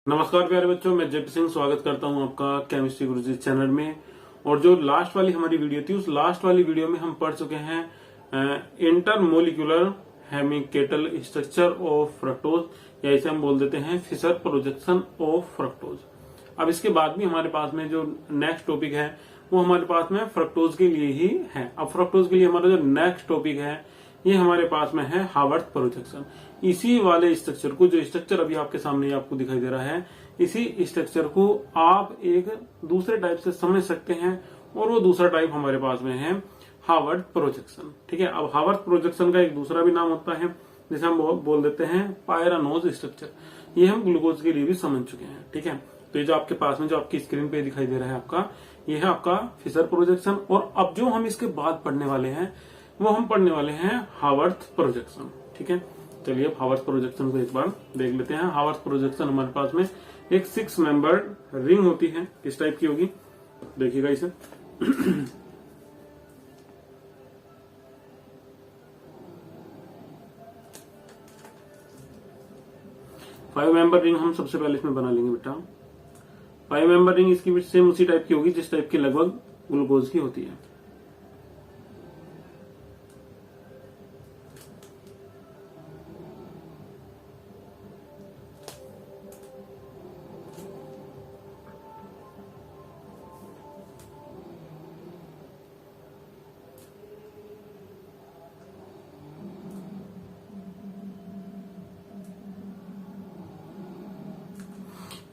नमस्कार प्यारे बच्चों, मैं जेपी सिंह स्वागत करता हूं आपका केमिस्ट्री गुरुजी चैनल में। और जो लास्ट वाली हमारी वीडियो थी, उस लास्ट वाली वीडियो में हम पढ़ चुके हैं इंटरमोलिकुलर हेमिकेटल स्ट्रक्चर ऑफ फ्रक्टोज, या इसे हम बोल देते हैं फिशर प्रोजेक्शन ऑफ फ्रक्टोज। अब इसके बाद भी हमारे पास में जो नेक्स्ट टॉपिक है वो हमारे पास में फ्रक्टोज के लिए ही है। अब फ्रक्टोज के लिए हमारा जो नेक्स्ट टॉपिक है ये हमारे पास में है हावर्थ प्रोजेक्शन। इसी वाले स्ट्रक्चर को, जो स्ट्रक्चर अभी आपके सामने आपको दिखाई दे रहा है, इसी स्ट्रक्चर को आप एक दूसरे टाइप से समझ सकते हैं, और वो दूसरा टाइप हमारे पास में है हावर्थ प्रोजेक्शन। ठीक है। अब हावर्थ प्रोजेक्शन का एक दूसरा भी नाम होता है जिसे हम बोल देते हैं पायरानोज स्ट्रक्चर। ये हम ग्लूकोज के लिए भी समझ चुके हैं। ठीक है। तो ये जो आपके पास में जो आपकी स्क्रीन पे दिखाई दे रहा है आपका, ये है आपका फिशर प्रोजेक्शन। और अब जो हम इसके बाद पढ़ने वाले हैं वो हम पढ़ने वाले हैं हावर्थ प्रोजेक्शन। ठीक है। चलिए अब हावर्थ प्रोजेक्शन को एक बार देख लेते हैं। हावर्थ प्रोजेक्शन हमारे पास में एक 6 मेंबर्ड रिंग होती है। किस टाइप की होगी देखिएगा इसे। 5 मेंबर रिंग हम सबसे पहले इसमें बना लेंगे बेटा। 5 मेंबर रिंग इसकी भी सेम उसी टाइप की होगी जिस टाइप की लगभग ग्लूकोज की होती है।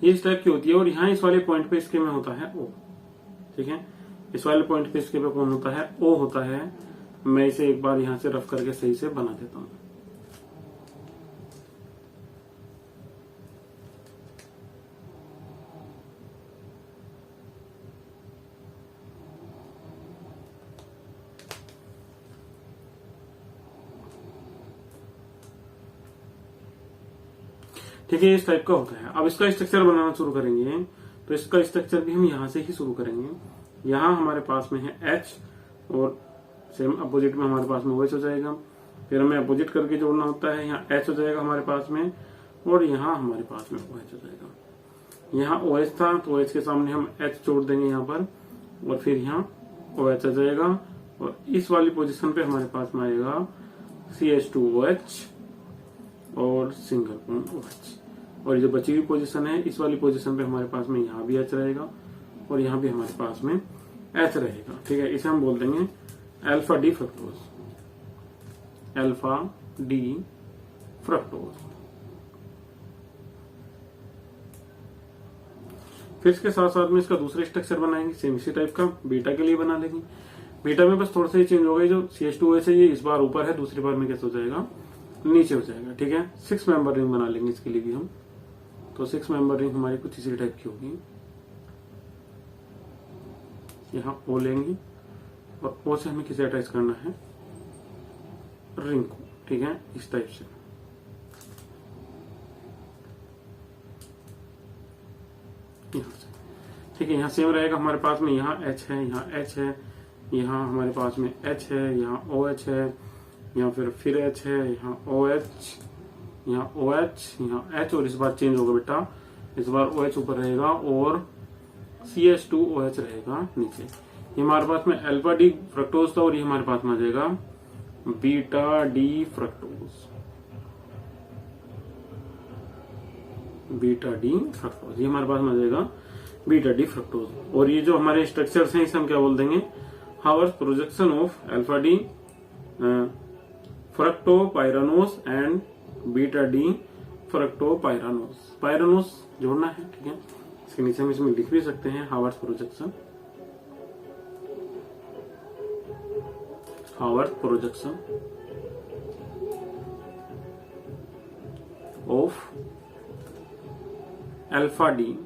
ये इस टाइप की होती है, और यहाँ इस वाले पॉइंट पे इसके में होता है ओ। ठीक है। इस वाले पॉइंट पे इसके पे कौन होता है? ओ होता है। मैं इसे एक बार यहाँ से रफ करके सही से बना देता हूँ। ठीक है। इस टाइप का होता है। अब इसका स्ट्रक्चर बनाना शुरू करेंगे तो इसका स्ट्रक्चर भी हम यहाँ से ही शुरू करेंगे। यहाँ हमारे पास में है H, और सेम अपोजिट में हमारे पास में OH हो जाएगा। फिर हमें अपोजिट करके जोड़ना होता है। यहाँ H हो जाएगा हमारे पास में, और यहाँ हमारे पास में OH हो जाएगा। यहाँ OH था तो OH के सामने हम H जोड़ देंगे यहाँ पर, और फिर यहाँ OH आ जाएगा, और इस वाली पोजिशन पे हमारे पास में आएगा CH2OH और सिंगल बॉन्ड OH। और जो बची हुई पोजीशन है इस वाली पोजीशन पे हमारे पास में यहाँ भी H रहेगा, और यहाँ भी हमारे पास में H रहेगा। ठीक है। इसे हम बोल देंगे alpha D fructose. Alpha D fructose. फिर इसके साथ साथ में इसका दूसरा स्ट्रक्चर बनाएंगे सेम इसी टाइप का। बीटा के लिए बना लेंगे। बीटा में बस थोड़ा सा ही चेंज होगा। जो CH2OH है ये इस बार ऊपर है, दूसरी बार में कैसे हो जाएगा? नीचे हो जाएगा। ठीक है। 6 मेंबर रिंग बना लेंगे इसके लिए भी हम। तो 6 मेंबर रिंग हमारी कुछ इसी टाइप की होगी। यहाँ O लेंगे, और O से हमें किसे अटैच करना है? रिंग को। ठीक है। इस टाइप से यहाँ से। ठीक है। यहाँ सेम रहेगा हमारे पास में। यहाँ H है, यहाँ H है, यहाँ हमारे पास में H है, यहाँ OH है, यहाँ फिर H है, यहाँ OH, यहाँ OH, यहाँ H, और इस बार चेंज होगा बेटा। इस बार OH ऊपर रहेगा और CH2OH रहेगा नीचे। ये हमारे पास में अल्फा डी फ्रक्टोज था, और ये हमारे पास में आ जाएगा beta D fructose. Beta D fructose ये हमारे पास में आ जाएगा बीटा डी फ्रक्टोज। और ये जो हमारे स्ट्रक्चर्स हैं इसे हम क्या बोल देंगे? Haworth projection of alpha D fructopyranose and beta D fructopyranose. Pyranose जोड़ना है। ठीक है। इसके नीचे हम इसमें लिख भी सकते हैं Haworth projection. Haworth projection of alpha D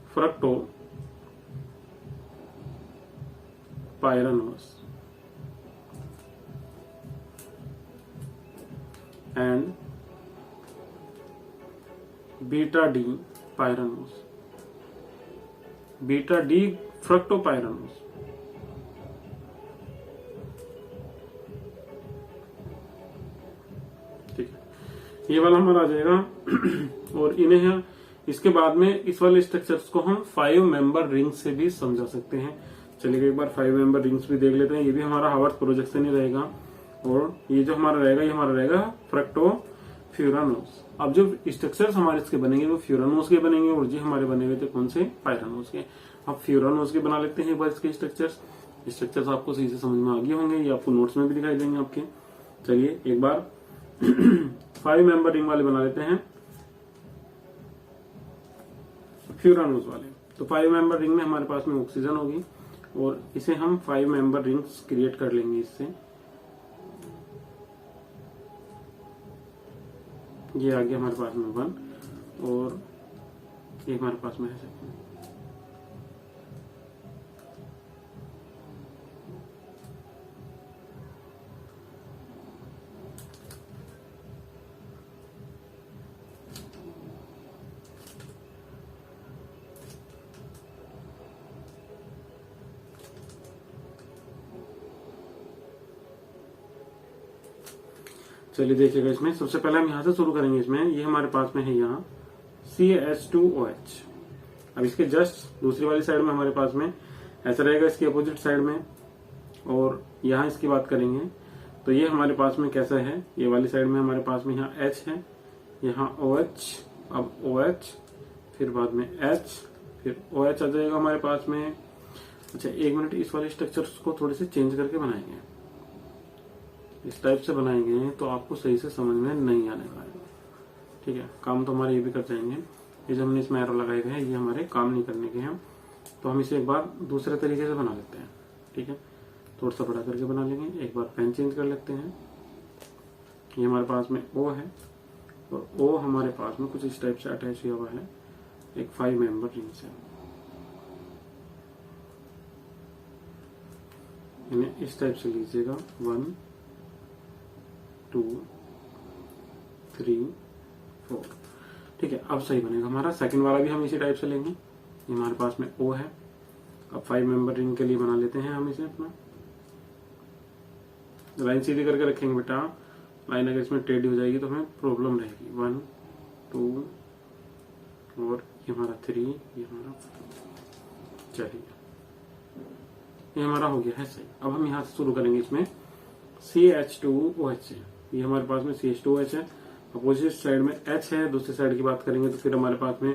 fructopyranose and beta D pyranose. Beta D fructopyranose. ये वाला हमारा आ जाएगा। और इन्हें इसके बाद में इस वाले स्ट्रक्चर्स को हम 5 मेंबर रिंग से भी समझा सकते हैं। चलिए एक बार 5 मेंबर रिंग्स भी देख लेते हैं। ये भी हमारा हावर्थ प्रोजेक्शन ही रहेगा। और ये जो हमारा रहेगा, ये हमारा रहेगा फ्रक्टोफ्यूरानोस। अब जो स्ट्रक्चर्स हमारे इसके बनेंगे वो फ्यूरानोस के बनेंगे, और जी हमारे बने हुए थे कौन से, पायरानोस के। अब फ्यूरानोस के बना लेते हैं एक बार इसके स्ट्रक्चर्स आपको सही से समझ में आ गए होंगे, ये आपको नोट्स में भी दिखाई देंगे आपके। चलिए एक बार 5 मेंबर रिंग वाले बना लेते हैं, फ्यूरानोस वाले। तो 5 मेंबर रिंग में हमारे पास में ऑक्सीजन होगी, और इसे हम 5 मेंबर रिंग्स क्रिएट कर लेंगे इससे। ये आ गया हमारे पास में 1, और ये हमारे पास में है 2। चलिए देखिएगा, इसमें सबसे पहले हम यहाँ से शुरू करेंगे। इसमें ये हमारे पास में है यहाँ CH2OH। अब इसके जस्ट दूसरी वाली साइड में हमारे पास में ऐसा रहेगा, इसकी अपोजिट साइड में। और यहाँ इसकी बात करेंगे तो ये हमारे पास में कैसा है, ये वाली साइड में हमारे पास में यहाँ H है, यहाँ OH, अब OH, फिर बाद में H, फिर OH आ जाएगा हमारे पास में। अच्छा एक मिनट, इस वाले स्ट्रक्चर्स को थोड़े से चेंज करके बनाएंगे। इस टाइप से बनाएंगे तो आपको सही से समझ में नहीं आने वाला है। ठीक है, काम तो हमारे ये भी कर जाएंगे। ये जो हमने इसमें एरो लगाए गए हैं ये हमारे काम नहीं करने के हैं, तो हम इसे एक बार दूसरे तरीके से बना लेते हैं। ठीक है, थोड़ा सा बड़ा करके बना लेंगे। एक बार पेन चेंज कर लेते हैं। ये हमारे पास में O है, और O हमारे पास में कुछ इस टाइप से अटैच हुआ है एक 5 मेंबर रिंग से। इन्हें इस टाइप से लीजिएगा, 1 2 3 4। ठीक है, अब सही बनेगा हमारा। सेकंड वाला भी हम इसी टाइप से लेंगे। ये हमारे पास में O है। अब 5 मेंबर रिंग के लिए बना लेते हैं हम इसे अपना। लाइन सीधी करके रखेंगे बेटा, लाइन अगर इसमें टेढ़ी हो जाएगी तो हमें प्रॉब्लम रहेगी। 1 2 और ये हमारा 3, ये हमारा 4। चलिए ये हमारा हो गया है सही। अब हम यहाँ से शुरू करेंगे इसमें CH2OH से। ये हमारे पास में CH2OH है, अपोजिट साइड में H है। दूसरी साइड की बात करेंगे तो फिर हमारे पास में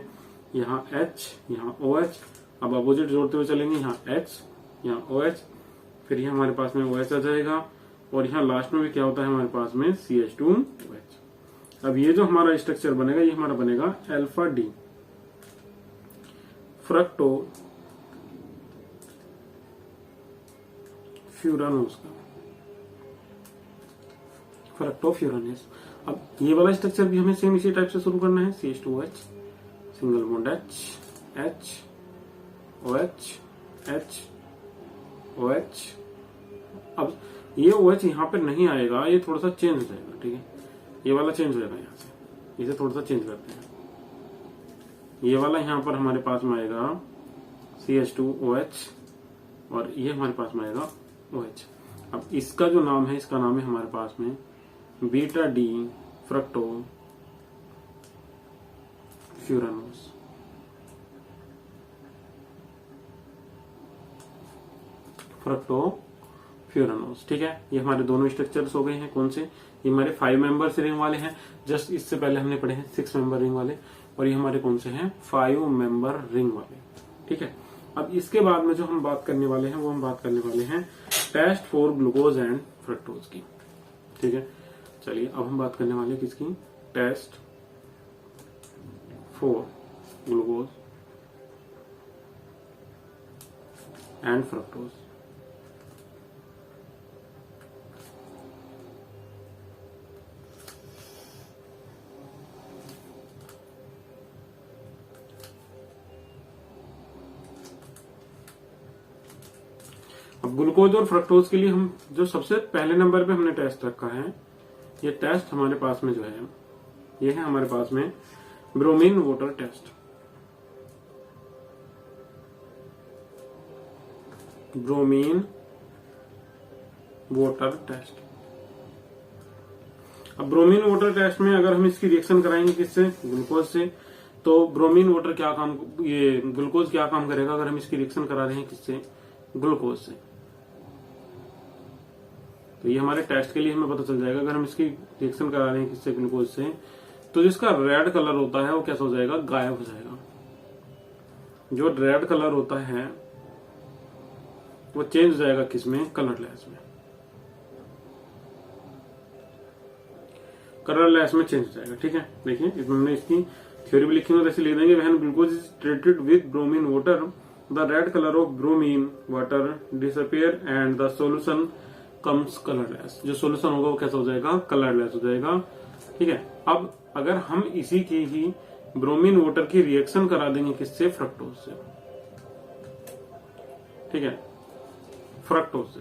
यहाँ H, यहाँ OH। अब अपोजिट जोड़ते हुए चलेंगे, यहाँ H, यहाँ OH, फिर ये हमारे पास में OH आ जाएगा, और यहाँ लास्ट में भी क्या होता है हमारे पास में CH2OH। अब ये जो हमारा स्ट्रक्चर बनेगा ये हमारा बनेगा अल्फा डी, फ्रक्टोफ्यूरानोस का, फ्रक्टोफ्यूरानोस। अब ये वाला स्ट्रक्चर भी हमें सेम इसी टाइप से शुरू करना है। CH2OH, single bond H, OH, H, OH। अब ये OH यहाँ पे नहीं आएगा, ये थोड़ा सा चेंज हो जाएगा। ठीक है, ये वाला चेंज हो जाएगा यहाँ से, इसे थोड़ा सा चेंज करते हैं। ये वाला यहाँ पर हमारे पास में आएगा CH2OH, और ये हमारे पास में आएगा OH। अब इसका जो नाम है, इसका नाम है हमारे पास में बीटा डी फ्रक्टोफ्यूरानोस। फ्रक्टोफ्यूरानोस। ठीक है, ये हमारे दोनों स्ट्रक्चर्स हो गए हैं। कौन से, ये हमारे 5 मेंबर रिंग वाले हैं। जस्ट इससे पहले हमने पढ़े हैं 6 मेंबर रिंग वाले, और ये हमारे कौन से हैं, 5 मेंबर रिंग वाले। ठीक है, अब इसके बाद में जो हम बात करने वाले हैं वो हम बात करने वाले हैं test for glucose and fructose की। ठीक है, चलिए अब हम बात करने वाले हैं किसकी, test for glucose and fructose. अब ग्लूकोज और फ्रक्टोज के लिए हम जो सबसे पहले नंबर पे हमने टेस्ट रखा है, ये टेस्ट हमारे पास में जो है ये है हमारे पास में bromine water test. Bromine water test. अब ब्रोमीन वाटर टेस्ट में अगर हम इसकी रिएक्शन कराएंगे किससे, ग्लूकोज से, तो ब्रोमीन वाटर क्या काम, ये ग्लूकोज क्या काम करेगा अगर हम इसकी रिएक्शन करा रहे हैं किससे, ग्लूकोज से। तो ये हमारे टेस्ट के लिए हमें पता चल जाएगा अगर हम इसकी रिएक्शन करा रहे हैं किससे, ग्लूकोज से, तो जिसका रेड कलर होता है वो कैसा हो जाएगा, गायब हो जाएगा। जो रेड कलर होता है वो चेंज हो जाएगा किसमें, कलरलेस में। कलरलेस में चेंज हो जाएगा। ठीक है, देखिए इसमें हमने इसकी थ्योरी भी लिखी है, जैसे लिख देंगे when glucose is treated with bromine water the red colour of bromine water disappear and the solution comes colourless. जो सॉल्यूशन होगा वो कैसा हो जाएगा, कलरलेस हो जाएगा। ठीक है, अब अगर हम इसी की ही ब्रोमीन वाटर की रिएक्शन करा देंगे किससे, फ्रक्टोज से। ठीक है, फ्रक्टोज से,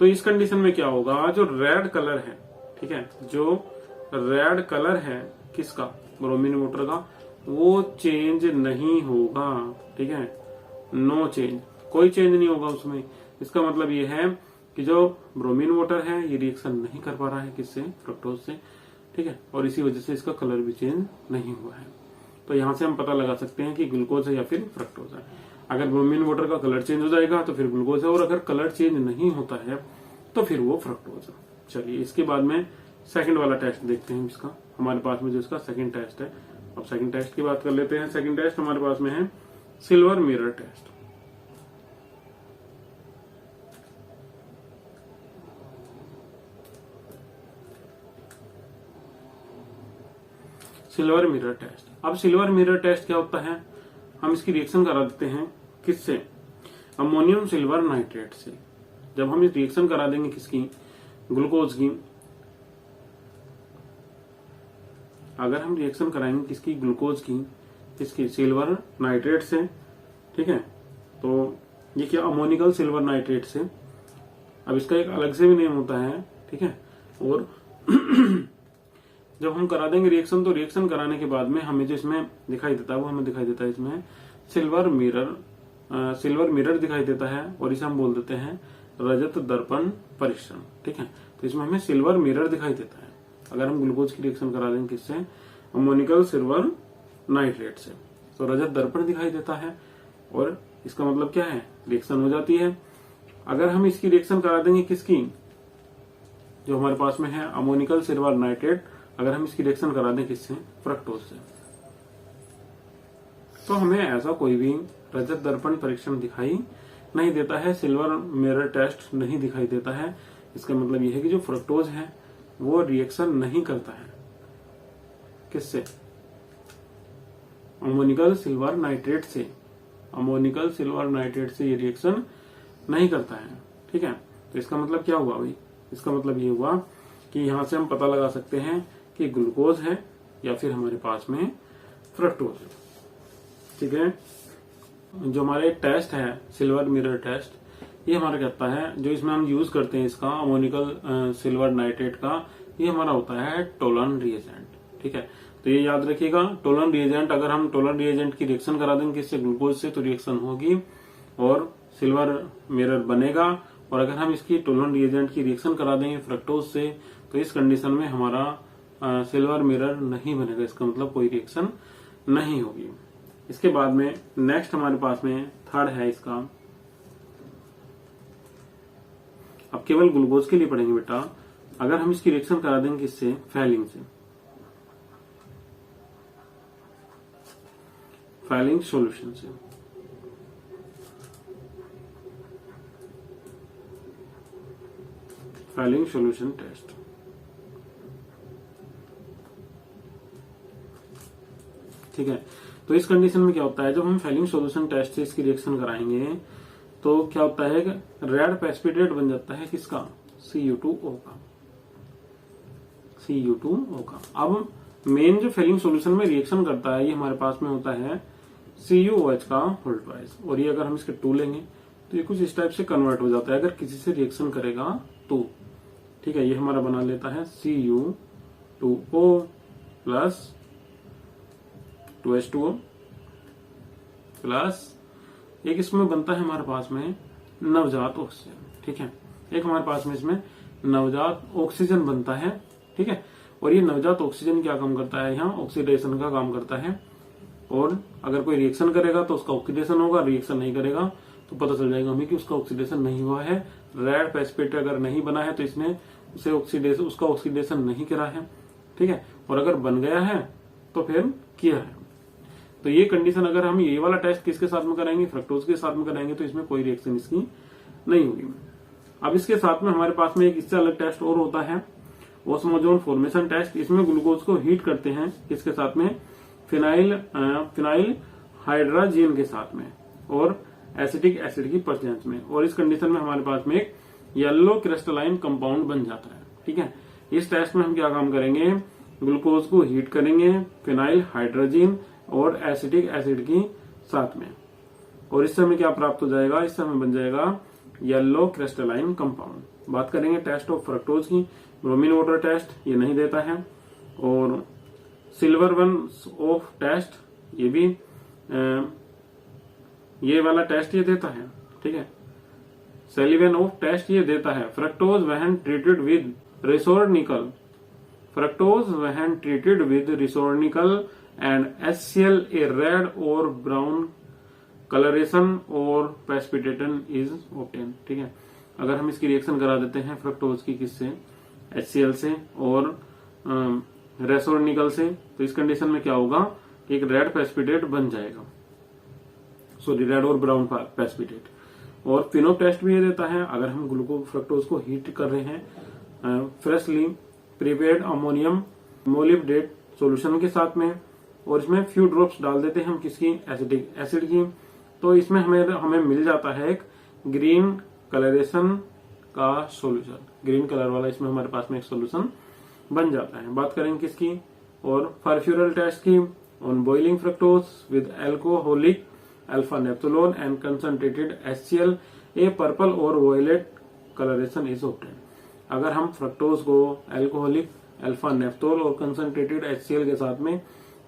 तो इस कंडीशन में क्या होगा, जो रेड कलर है, ठीक है, जो रेड कलर है किसका, ब्रोमीन वाटर का, वो चेंज नहीं होगा। ठीक है, नो चेंज, कोई चेंज नहीं होगा उसमें। इसका मतलब ये है कि जो ब्रोमीन वाटर है ये रिएक्शन नहीं कर पा रहा है किससे, फ्रक्टोज से। ठीक है, और इसी वजह से इसका कलर भी चेंज नहीं हुआ है। तो यहां से हम पता लगा सकते हैं कि ग्लूकोज है या फिर फ्रक्टोज है। अगर ब्रोमीन वाटर का कलर चेंज हो जाएगा तो फिर ग्लूकोज है, और अगर कलर चेंज नहीं होता है तो फिर वो फ्रक्टोज है। चलिए इसके बाद में सेकंड वाला टेस्ट देखते हैं इसका, हमारे पास में जो इसका सेकंड टेस्ट है। अब सेकंड टेस्ट की बात कर लेते हैं। सेकंड टेस्ट हमारे पास में है silver mirror test. Silver mirror test. अब सिल्वर मिरर टेस्ट क्या होता है, हम इसकी रिएक्शन करा देते हैं किससे, अमोनियम सिल्वर नाइट्रेट से। जब हम इस रिएक्शन करा देंगे किसकी, ग्लूकोज की, अगर हम रिएक्शन कराएंगे किसकी, ग्लूकोज की, किसकी, सिल्वर नाइट्रेट से। ठीक है, तो ये क्या, अमोनिकल सिल्वर नाइट्रेट से। अब इसका एक अलग से भी नेम होता है। ठीक है, और जब हम करा देंगे रिएक्शन, तो रिएक्शन कराने के बाद में हमें जो इसमें दिखाई देता है वो हमें दिखाई देता है इसमें सिल्वर मिरर दिखाई देता है, और इसे हम बोल देते हैं रजत दर्पण परीक्षण। ठीक है, तो इसमें हमें सिल्वर मिरर दिखाई देता है अगर हम ग्लूकोज की रिएक्शन करा देंगे किससे, अमोनिकल सिल्वर नाइट्रेट से, तो रजत दर्पण दिखाई देता है, और इसका मतलब क्या है, रिएक्शन हो जाती है। अगर हम इसकी रिएक्शन करा देंगे किसकी, जो हमारे पास में है अमोनिकल सिल्वर नाइट्रेट, अगर हम इसकी रिएक्शन करा दें किससे, फ्रक्टोज से, तो हमें ऐसा कोई भी रजत दर्पण परीक्षण दिखाई नहीं देता है, सिल्वर मिरर टेस्ट नहीं दिखाई देता है। इसका मतलब यह है कि जो फ्रक्टोज है वो रिएक्शन नहीं करता है किससे, अमोनिकल सिल्वर नाइट्रेट से। अमोनिकल सिल्वर नाइट्रेट से ये रिएक्शन नहीं करता है। ठीक है, तो इसका मतलब क्या हुआ भाई, इसका मतलब ये हुआ कि यहां से हम पता लगा सकते हैं कि ग्लूकोज है या फिर हमारे पास में फ्रक्टोज है। ठीक है, जो हमारे टेस्ट है सिल्वर मिरर टेस्ट, ये हमारा कहता है, जो इसमें हम यूज करते हैं इसका अमोनिकल सिल्वर नाइट्रेट का, ये हमारा होता है टोलन रिएजेंट। ठीक है, तो ये याद रखिएगा, टोलन रिएजेंट, अगर हम टोलन रिएजेंट की रिएक्शन करा देंगे किससे, ग्लूकोज से, तो रिएक्शन होगी और सिल्वर मिरर बनेगा। और अगर हम इसकी टोलन रिएजेंट की रिएक्शन करा देंगे फ्रक्टोज से, तो इस कंडीशन में हमारा सिल्वर मिरर नहीं बनेगा, इसका मतलब कोई रिएक्शन नहीं होगी। इसके बाद में नेक्स्ट हमारे पास में थर्ड है इसका, अब केवल ग्लूकोज के लिए पढ़ेंगे बेटा। अगर हम इसकी रिएक्शन करा देंगे किससे, फैलिंग से, फैलिंग सॉल्यूशन से, फैलिंग सॉल्यूशन टेस्ट। ठीक है, तो इस कंडीशन में क्या होता है, जब हम फैलिंग सॉल्यूशन टेस्ट से इसकी रिएक्शन कराएंगे तो क्या होता है, रेड प्रेसिपिटेट बन जाता है किसका, Cu2O का, Cu2O का। अब मेन जो फैलिंग सॉल्यूशन में रिएक्शन करता है ये हमारे पास में होता है CuOH का होल ट्वाइस, और ये अगर हम इसके 2 लेंगे तो ये कुछ इस टाइप से कन्वर्ट हो जाता है अगर किसी से रिएक्शन करेगा तो। ठीक है, ये हमारा बना लेता है Cu2O प्लस 2H2O प्लस एक इसमें बनता है हमारे पास में नवजात ऑक्सीजन। ठीक है, एक हमारे पास में इसमें नवजात ऑक्सीजन बनता है। ठीक है, और ये नवजात ऑक्सीजन क्या काम करता है, यहाँ ऑक्सीडेशन का काम करता है। और अगर कोई रिएक्शन करेगा तो उसका ऑक्सीडेशन होगा, रिएक्शन नहीं करेगा तो पता चल जाएगा हमें कि उसका ऑक्सीडेशन नहीं हुआ है। रेड प्रेसिपिटेट अगर नहीं बना है तो इसने उसका ऑक्सीडेशन नहीं करा है। ठीक है, और अगर बन गया है तो फिर किया है। तो ये कंडीशन अगर हम ये वाला टेस्ट किसके साथ में कराएंगे, फ्रक्टोज के साथ में कराएंगे, तो इसमें कोई रिएक्शन इसकी नहीं होगी। अब इसके साथ में हमारे पास में एक इससे अलग टेस्ट और होता है, ओस्मोजोन फॉर्मेशन टेस्ट। इसमें ग्लूकोज को हीट करते हैं किसके साथ में, फिनाइल हाइड्राजीन के साथ में और एसिटिक एसिड की प्रेजेंस में। और इस कंडीशन में हमारे पास में एक येलो क्रिस्टलाइन कंपाउंड बन जाता है। ठीक है, इस टेस्ट में हम क्या काम करेंगे, ग्लूकोज को हीट करेंगे फिनाइल हाइड्रोजीन और एसिटिक एसिड की साथ में, और इससे हमें क्या प्राप्त हो जाएगा, इससे हमें बन जाएगा येलो क्रिस्टलाइन कंपाउंड। बात करेंगे टेस्ट ऑफ फ्रक्टोज की, ब्रोमीन वाटर टेस्ट ये नहीं देता है, और सिल्वर वन ऑफ टेस्ट ये भी ये वाला टेस्ट ये देता है। ठीक है, सेलिवेन ऑफ टेस्ट ये देता है। Fructose when treated with resorcinol, fructose when treated with resorcinol and HCl a red और ब्राउन कलरेशन और प्रेसिपिटेशन इज ऑब्टेन। ठीक है, अगर हम इसकी रिएक्शन करा देते हैं फ्रक्टोज की किससे, HCl से और रेसोर्निकल से, तो इस कंडीशन में क्या होगा, एक रेड प्रेसिपिटेट बन जाएगा, सॉरी रेड और ब्राउन प्रेसिपिटेट। और फिनो टेस्ट भी ये देता है, अगर हम फ्रक्टोज को हीट कर रहे हैं freshly prepared ammonium molybdate solution के साथ में, और इसमें फ्यू ड्रॉप्स डाल देते हैं हम किसकी, एसिटिक एसिड की, तो इसमें हमें मिल जाता है एक ग्रीन कलरेशन का सॉल्यूशन, ग्रीन कलर वाला इसमें हमारे पास में एक सॉल्यूशन बन जाता है। बात करेंगे किसकी, और परफ्यूरल टेस्ट की, on boiling fructose with alcoholic alpha naphthol and concentrated HCl a purple और वॉयलेट कलरेशन इज ऑब्टेन। अगर हम फ्रक्टोज को एल्कोहलिक अल्फा नेप्थोल और कंसंट्रेटेड HCl के साथ में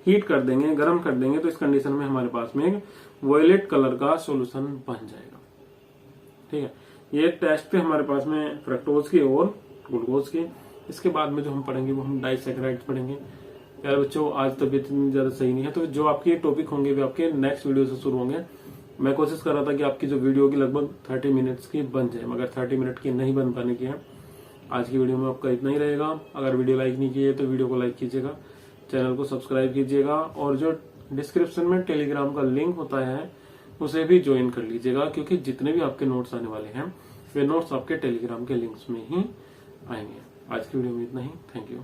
हीट कर देंगे, गर्म कर देंगे, तो इस कंडीशन में हमारे पास में एक वॉयलेट कलर का सॉल्यूशन बन जाएगा। ठीक है, ये टेस्ट थे हमारे पास में फ्रक्टोज की और ग्लूकोज की। इसके बाद में जो हम पढ़ेंगे वो हम डाइसैकेराइड्स पढ़ेंगे। यार बच्चों, आज तबीयत इतनी ज्यादा सही नहीं है, तो जो आपके टॉपिक होंगे वे आपके नेक्स्ट वीडियो से शुरू होंगे। मैं कोशिश कर रहा था कि आपकी जो वीडियो होगी लगभग 30 मिनट्स की बन जाए, मगर 30 मिनट की नहीं बन पाने की है। आज की वीडियो में आपका इतना ही रहेगा। अगर वीडियो लाइक नहीं की है तो वीडियो को लाइक कीजिएगा, चैनल को सब्सक्राइब कीजिएगा, और जो डिस्क्रिप्शन में टेलीग्राम का लिंक होता है उसे भी ज्वाइन कर लीजिएगा, क्योंकि जितने भी आपके नोट्स आने वाले हैं वे नोट्स आपके टेलीग्राम के लिंक्स में ही आएंगे। आज की वीडियो में इतना ही, थैंक यू।